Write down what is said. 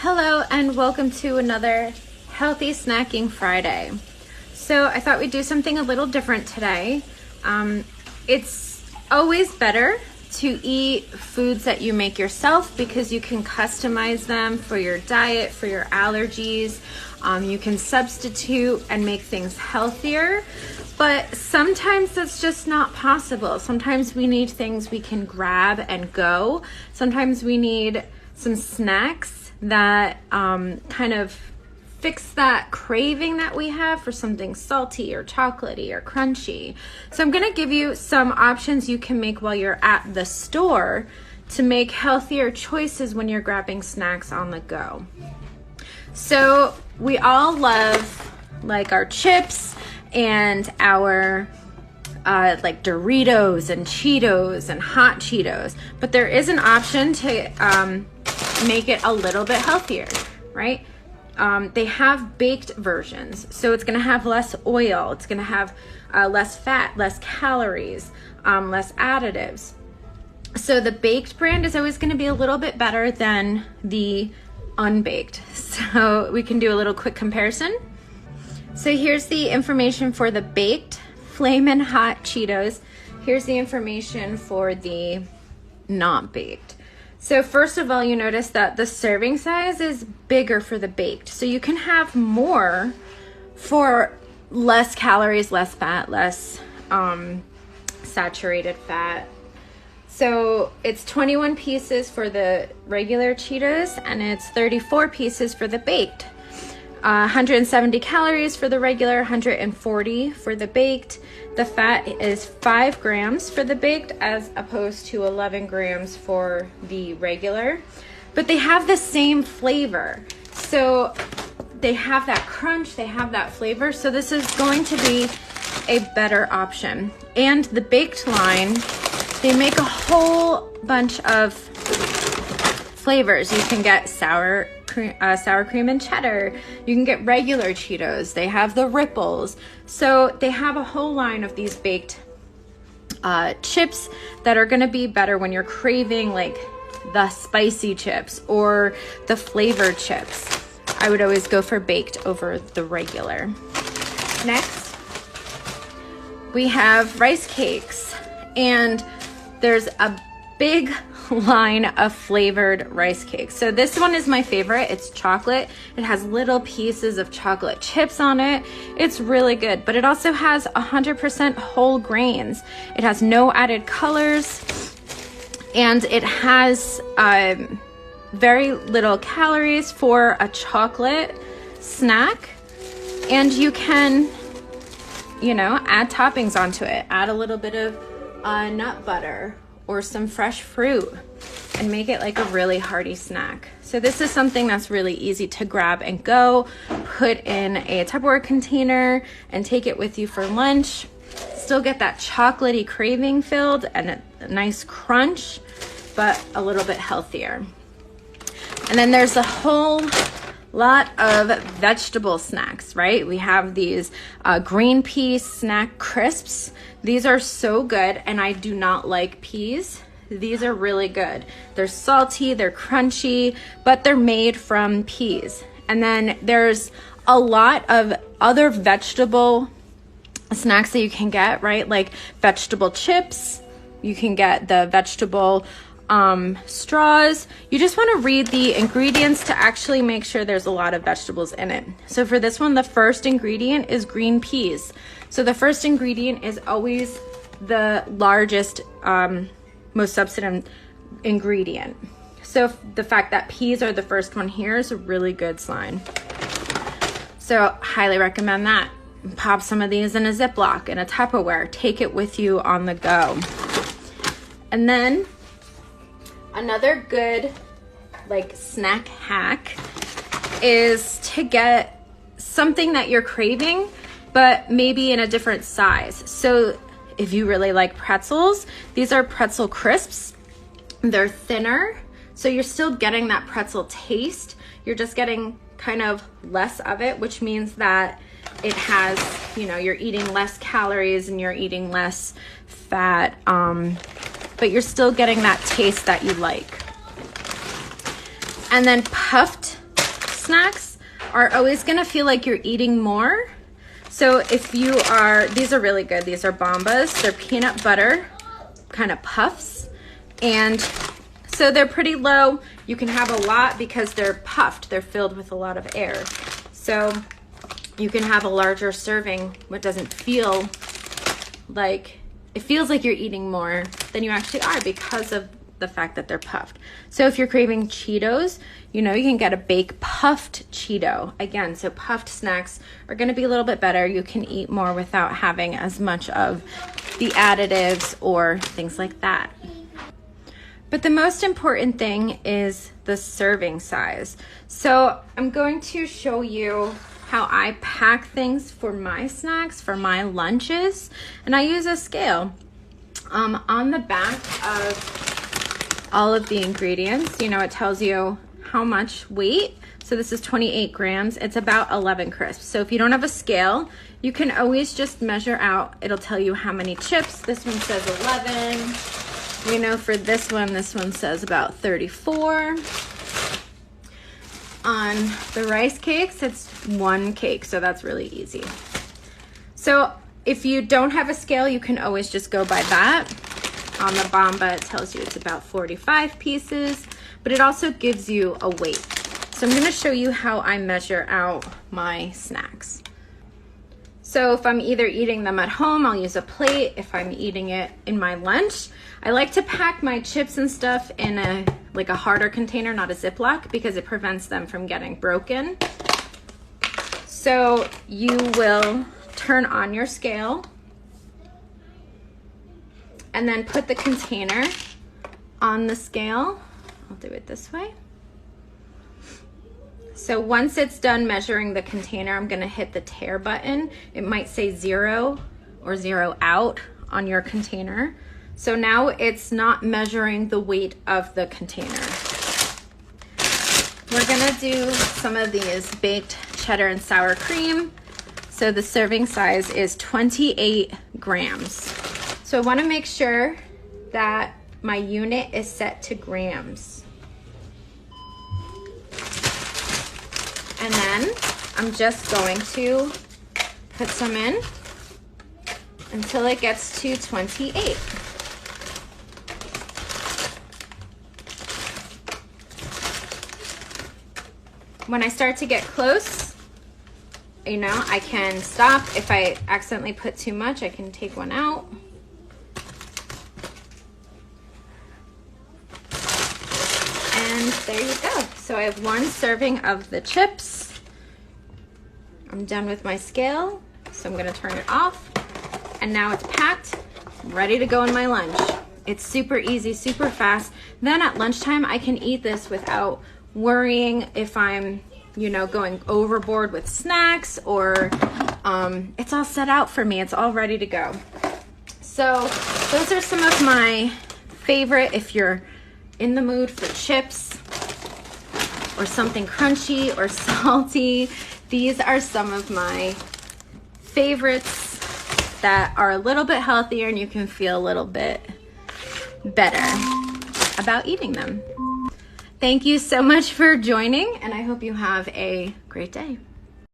Hello and welcome to another Healthy Snacking Friday. So I thought we'd do something a little different today. It's always better to eat foods that you make yourself because you can customize them for your diet, for your allergies. You can substitute and make things healthier, but sometimes that's just not possible. Sometimes we need things we can grab and go. Sometimes we need some snacks that kind of fix that craving that we have for something salty or chocolatey or crunchy. So I'm gonna give you some options you can make while you're at the store to make healthier choices when you're grabbing snacks on the go. So we all love like our chips and our like Doritos and Cheetos and hot Cheetos, but there is an option to make it a little bit healthier, right? They have baked versions, so it's gonna have less oil, it's gonna have less fat, less calories, less additives. So the baked brand is always gonna be a little bit better than the unbaked. So we can do a little quick comparison. So here's the information for the baked Flamin' Hot Cheetos. Here's the information for the not baked. So first of all, you notice that the serving size is bigger for the baked. So you can have more for less calories, less fat, less saturated fat. So it's 21 pieces for the regular Cheetos and it's 34 pieces for the baked. 170 calories for the regular, 140 for the baked. The fat is 5 grams for the baked as opposed to 11 grams for the regular. But they have the same flavor. So they have that crunch, they have that flavor. So this is going to be a better option. And the baked line, they make a whole bunch of flavors. You can get sour cream and cheddar. You can get regular Cheetos. They have the ripples. So they have a whole line of these baked chips that are going to be better when you're craving like the spicy chips or the flavored chips. I would always go for baked over the regular. Next, we have rice cakes, and there's a big line of flavored rice cakes. So this one is my favorite. It's chocolate. It has little pieces of chocolate chips on it. It's really good, but it also has 100% whole grains. It has no added colors, and it has very little calories for a chocolate snack. And you can, you know, add toppings onto it. Add a little bit of nut butter or some fresh fruit and make it like a really hearty snack. So this is something that's really easy to grab and go, put in a Tupperware container and take it with you for lunch. Still get that chocolatey craving filled and a nice crunch, but a little bit healthier. And then there's a whole lot of vegetable snacks, right? We have these green pea snack crisps. These are so good, and I do not like peas. These are really good. They're salty, they're crunchy, but they're made from peas. And then there's a lot of other vegetable snacks that you can get, right? Like vegetable chips. You can get the vegetable straws. You just want to read the ingredients to actually make sure there's a lot of vegetables in it. So for this one, the first ingredient is green peas. So the first ingredient is always the largest, most substantive ingredient. So the fact that peas are the first one here is a really good sign. So highly recommend that. Pop some of these in a Ziploc, in a Tupperware. Take it with you on the go. And then another good like snack hack is to get something that you're craving, but maybe in a different size. So if you really like pretzels, these are pretzel crisps. They're thinner, so you're still getting that pretzel taste. You're just getting kind of less of it, which means that it has, you know, you're eating less calories and you're eating less fat, but you're still getting that taste that you like. And then puffed snacks are always gonna feel like you're eating more. So if you are, these are really good. These are Bombas. They're peanut butter kind of puffs. And so they're pretty low. You can have a lot because they're puffed. They're filled with a lot of air. So you can have a larger serving, which doesn't feel like, it feels like you're eating more than you actually are because of the fact that they're puffed. So if you're craving Cheetos, you know, you can get a baked puffed Cheeto. Again, so puffed snacks are gonna be a little bit better. You can eat more without having as much of the additives or things like that. But the most important thing is the serving size. So I'm going to show you how I pack things for my snacks, for my lunches, and I use a scale. On the back of all of the ingredients, you know, it tells you how much weight. So this is 28 grams. It's about 11 crisps. So if you don't have a scale, you can always just measure out. It'll tell you how many chips. This one says 11. You know, for this one says about 34. On the rice cakes, it's 1 cake, so that's really easy. So if you don't have a scale, you can always just go by that. On the Bomba, it tells you it's about 45 pieces, but it also gives you a weight. So I'm gonna show you how I measure out my snacks. So if I'm either eating them at home, I'll use a plate. If I'm eating it in my lunch, I like to pack my chips and stuff in a harder container, not a Ziploc, because it prevents them from getting broken. So you will turn on your scale and then put the container on the scale. I'll do it this way. So once it's done measuring the container, I'm gonna hit the tare button. It might say 0 or 0 out on your container. So now it's not measuring the weight of the container. We're gonna do some of these baked cheddar and sour cream. So the serving size is 28 grams. So I wanna make sure that my unit is set to grams. And then I'm just going to put some in until it gets to 28. When I start to get close, you know, I can stop. If I accidentally put too much, I can take one out. And there you go. So I have 1 serving of the chips. I'm done with my scale, so I'm gonna turn it off. And now it's packed, ready to go in my lunch. It's super easy, super fast. Then at lunchtime, I can eat this without worrying if I'm, you know, going overboard with snacks or it's all set out for me. It's all ready to go. So those are some of my favorite if you're in the mood for chips or something crunchy or salty. These are some of my favorites that are a little bit healthier and you can feel a little bit better about eating them. Thank you so much for joining, and I hope you have a great day.